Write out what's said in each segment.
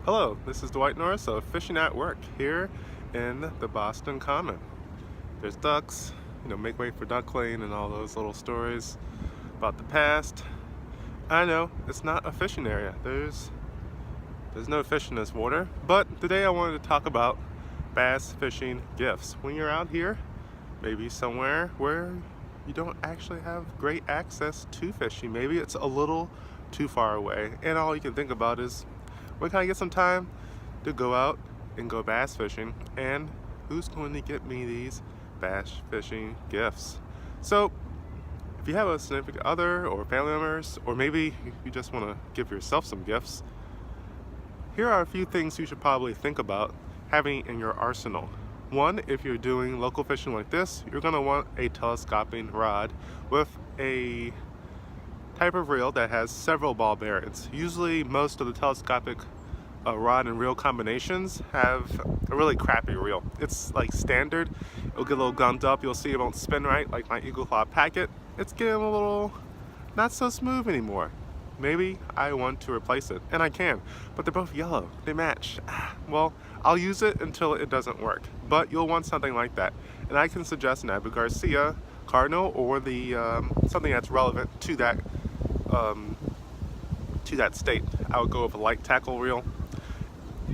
Hello, this is Dwight Norris of Fishing at Work here in the Boston Common. There's ducks, make way for duck lane and all those little stories about the past. I know it's not a fishing area. There's no fish in this water, but today I wanted to talk about bass fishing gifts. When you're out here, maybe somewhere where you don't actually have great access to fishing, maybe it's a little too far away, and all you can think about is, when can I get some time to go out and go bass fishing, and who's going to get me these bass fishing gifts? So if you have a significant other or family members, or maybe you just want to give yourself some gifts, here are a few things you should probably think about having in your arsenal. One, if you're doing local fishing like this, you're going to want a telescoping rod with a type of reel that has several ball bearings. Usually most of the telescopic rod and reel combinations have a really crappy reel. It's like standard, it'll get a little gummed up, you'll see it won't spin right, like my Eagle Claw Packet. It's getting a little not so smooth anymore. Maybe I want to replace it, and I can, but they're both yellow, they match. Well, I'll use it until it doesn't work, but you'll want something like that. And I can suggest an Abu Garcia Cardinal, or the something that's relevant to that state. I would go with a light tackle reel,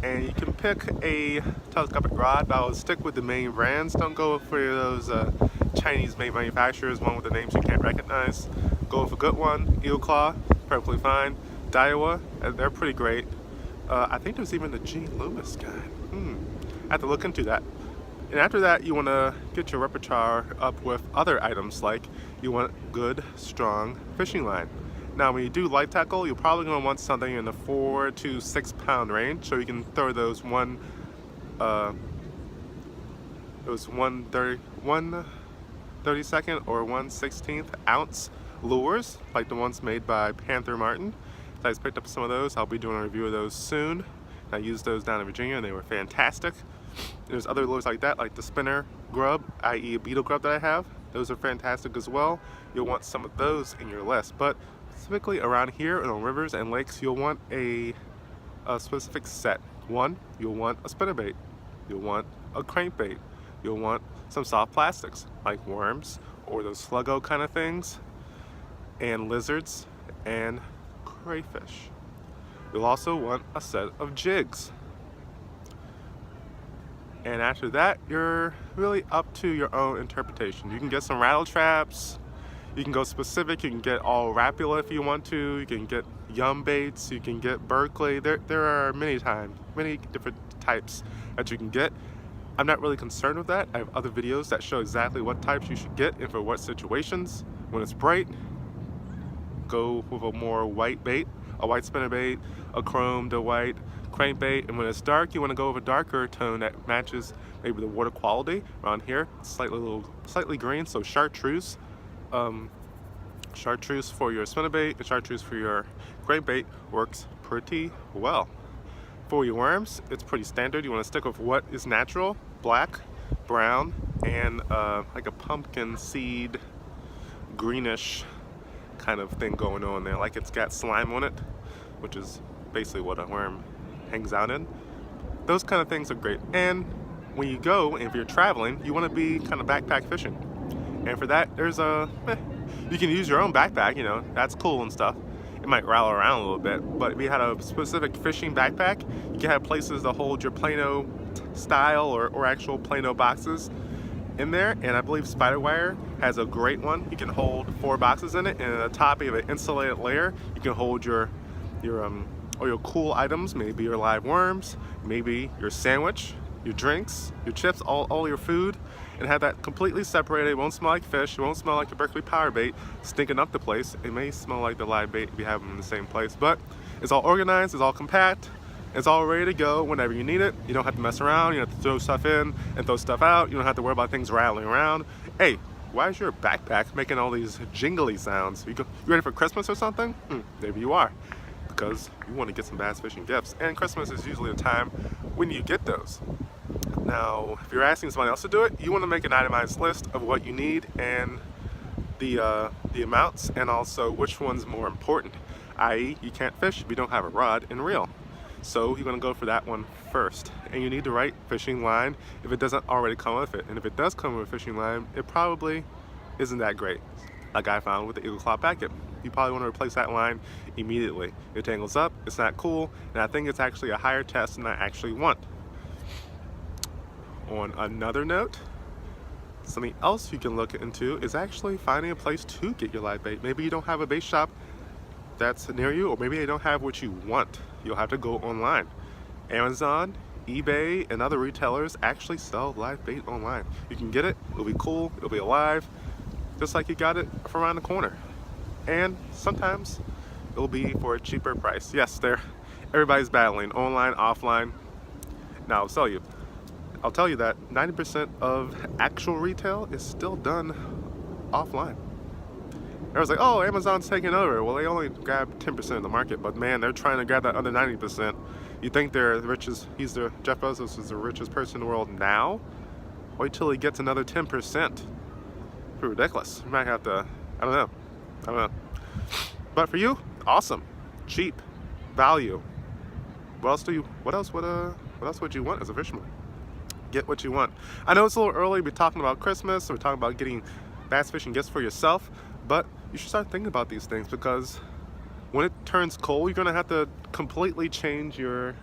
and you can pick a telescopic rod, but I would stick with the main brands. Don't go for those Chinese made manufacturers, one with the names you can't recognize. Go with a good one. Eagle Claw, perfectly fine. Daiwa, they're pretty great. I think there's even the G. Loomis kind. I have to look into that. And after that, you want to get your repertoire up with other items, like you want good, strong fishing line. Now, when you do light tackle, you're probably going to want something in the 4 to 6 pound range, so you can throw those 1/32nd or 1/16 ounce lures, like the ones made by Panther Martin. So I just picked up some of those. I'll be doing a review of those soon. I used those down in Virginia, and they were fantastic. There's other lures like that, like the spinner grub, i.e. a beetle grub that I have. Those are fantastic as well. You'll want some of those in your list, but specifically around here and on rivers and lakes, you'll want a specific set. One, you'll want a spinnerbait. You'll want a crankbait. You'll want some soft plastics like worms or those sluggo kind of things, and lizards and crayfish. You'll also want a set of jigs. And after that, you're really up to your own interpretation. You can get some rattle traps, you can go specific, you can get all Rapula if you want to, you can get yum baits, you can get Berkeley. There are many different types that you can get. I'm not really concerned with that. I have other videos that show exactly what types you should get and for what situations. When it's bright, go with a more white bait, a white spinnerbait, a chrome to white crankbait, and when it's dark, you want to go with a darker tone that matches maybe the water quality. Around here, slightly green, so chartreuse. Chartreuse for your spinnerbait and chartreuse for your crankbait works pretty well. For your worms, it's pretty standard. You want to stick with what is natural: black, brown, and like a pumpkin seed greenish kind of thing going on there, like it's got slime on it, which is basically what a worm hangs out in. Those kind of things are great. And when you go, and if you're traveling, you want to be kind of backpack fishing, and for that there's you can use your own backpack, that's cool and stuff. It might rattle around a little bit, but if you had a specific fishing backpack, you can have places to hold your Plano style or actual Plano boxes in there. And I believe Spiderwire has a great one. You can hold 4 boxes in it, and at the top you have an insulated layer. You can hold your cool items, maybe your live worms, maybe your sandwich, your drinks, your chips, all your food, and have that completely separated. It won't smell like fish, it won't smell like the Berkeley power bait stinking up the place. It may smell like the live bait if you have them in the same place, but it's all organized, it's all compact, it's all ready to go whenever you need it. You don't have to mess around, you don't have to throw stuff in and throw stuff out, you don't have to worry about things rattling around. Hey, why is your backpack making all these jingly sounds? You ready for Christmas or something? Maybe you are, because you want to get some bass fishing gifts, and Christmas is usually the time when you get those. Now, if you're asking somebody else to do it, you want to make an itemized list of what you need and the amounts, and also which one's more important, i.e. you can't fish if you don't have a rod and reel. So you're gonna go for that one first. And you need the right fishing line if it doesn't already come with it. And if it does come with a fishing line, it probably isn't that great. Like I found with the Eagle Claw Packet. You probably want to replace that line immediately. It tangles up, it's not cool, and I think it's actually a higher test than I actually want. On another note, something else you can look into is actually finding a place to get your live bait. Maybe you don't have a bait shop that's near you, or maybe they don't have what you want. You'll have to go online. Amazon, eBay, and other retailers actually sell live bait online. You can get it, it'll be cool, it'll be alive, just like you got it from around the corner. And sometimes it'll be for a cheaper price. Yes, everybody's battling online, offline. Now I'll tell you that 90% of actual retail is still done offline. Everyone's like, oh, Amazon's taking over. Well, they only grab 10% of the market, but man, they're trying to grab that other 90%. You think they're the richest, Jeff Bezos is the richest person in the world now? Wait till he gets another 10%. Pretty ridiculous. You might have to, I don't know. But for you, awesome, cheap, value. What else would you want as a fisherman? Get what you want. I know it's a little early to be talking about Christmas or talking about getting bass fishing gifts for yourself, but you should start thinking about these things, because when it turns cold, you're gonna have to completely change your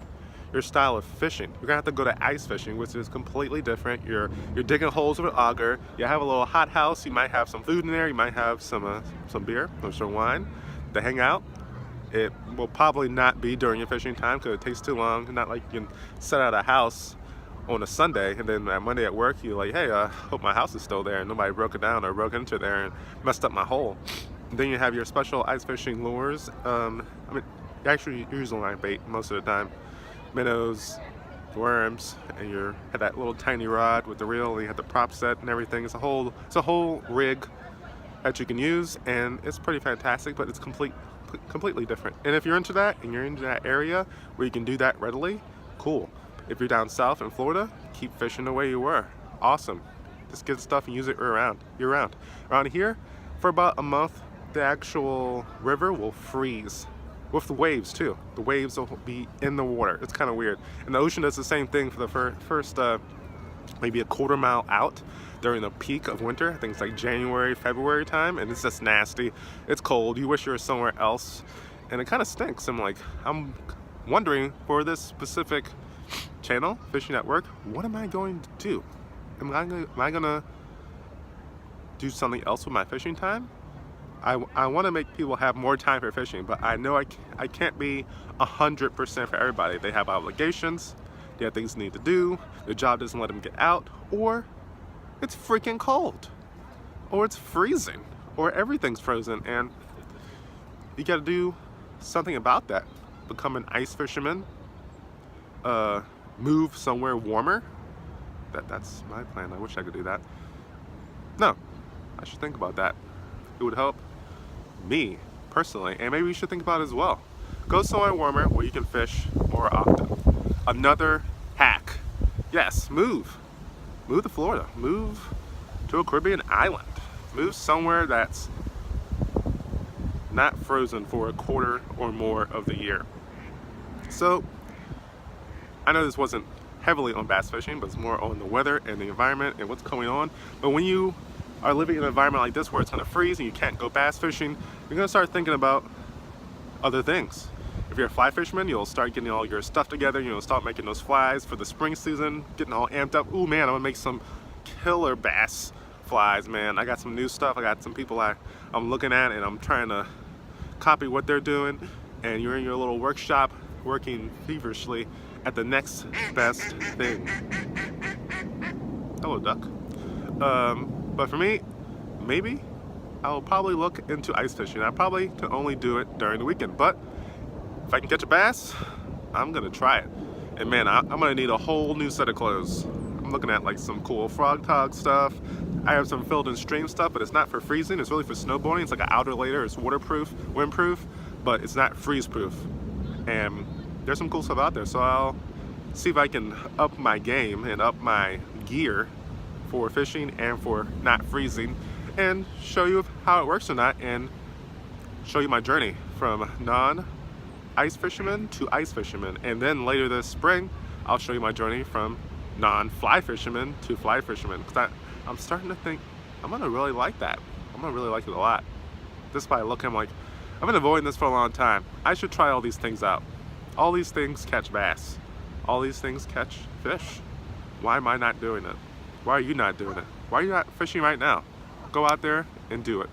style of fishing. You're gonna have to go to ice fishing, which is completely different. You're digging holes with an auger. You have a little hot house. You might have some food in there. You might have some beer or some wine to hang out. It will probably not be during your fishing time because it takes too long. Not like you can set out a house on a Sunday and then on Monday at work you're like, hey, hope my house is still there and nobody broke it down or broke into there and messed up my hole. And then you have your special ice fishing lures. I mean, you actually use a line bait most of the time. Minnows, worms, and you have that little tiny rod with the reel, and you have the prop set and everything. It's a whole rig that you can use, and it's pretty fantastic, but it's completely different. And if you're into that and you're into that area where you can do that readily, cool. If you're down south in Florida, keep fishing the way you were. Awesome. Just get stuff and use it year round. Around here, for about a month, the actual river will freeze. With the waves too. The waves will be in the water. It's kind of weird. And the ocean does the same thing for the first maybe a quarter mile out during the peak of winter. I think it's like January, February time, and it's just nasty. It's cold. You wish you were somewhere else, and it kind of stinks. I'm wondering, for this specific channel, Fishing Network, what am I going to do? Am I gonna do something else with my fishing time? I want to make people have more time for fishing, but I know I can't be 100% for everybody. They have obligations, they have things they need to do, their job doesn't let them get out, or it's freaking cold, or it's freezing, or everything's frozen, and you got to do something about that. Become an ice fisherman, move somewhere warmer. That's my plan. I wish I could do that. No, I should think about that. It would help me personally, and maybe you should think about it as well. Go somewhere warmer where you can fish more often. Another hack. Yes, move to Florida, move to a Caribbean island, move somewhere that's not frozen for a quarter or more of the year. So I know this wasn't heavily on bass fishing, but it's more on the weather and the environment and what's going on. But when you are living in an environment like this where it's going to freeze and you can't go bass fishing, you're going to start thinking about other things. If you're a fly fisherman, you'll start getting all your stuff together. You'll start making those flies for the spring season, getting all amped up. Ooh man, I'm gonna make some killer bass flies, man. I got some new stuff. I got some people I'm looking at, and I'm trying to copy what they're doing. And you're in your little workshop working feverishly at the next best thing. Hello, duck. But for me, maybe I'll probably look into ice fishing. I probably can only do it during the weekend, but if I can catch a bass, I'm gonna try it. And man, I'm gonna need a whole new set of clothes. I'm looking at like some cool frog tog stuff. I have some Field & Stream stuff, but it's not for freezing. It's really for snowboarding. It's like an outer layer. It's waterproof, windproof, but it's not freeze proof. And there's some cool stuff out there. So I'll see if I can up my game and up my gear for fishing and for not freezing, and show you how it works or not, and show you my journey from ice fisherman to ice fisherman. And then later this spring, I'll show you my journey from non-fly fisherman to fly fisherman. Because I'm starting to think I'm gonna really like that. I'm gonna really like it a lot. This by look, I'm like, I've been avoiding this for a long time. I should try all these things out. All these things catch bass. All these things catch fish. Why am I not doing it? Why are you not doing it? Why are you not fishing right now? Go out there and do it.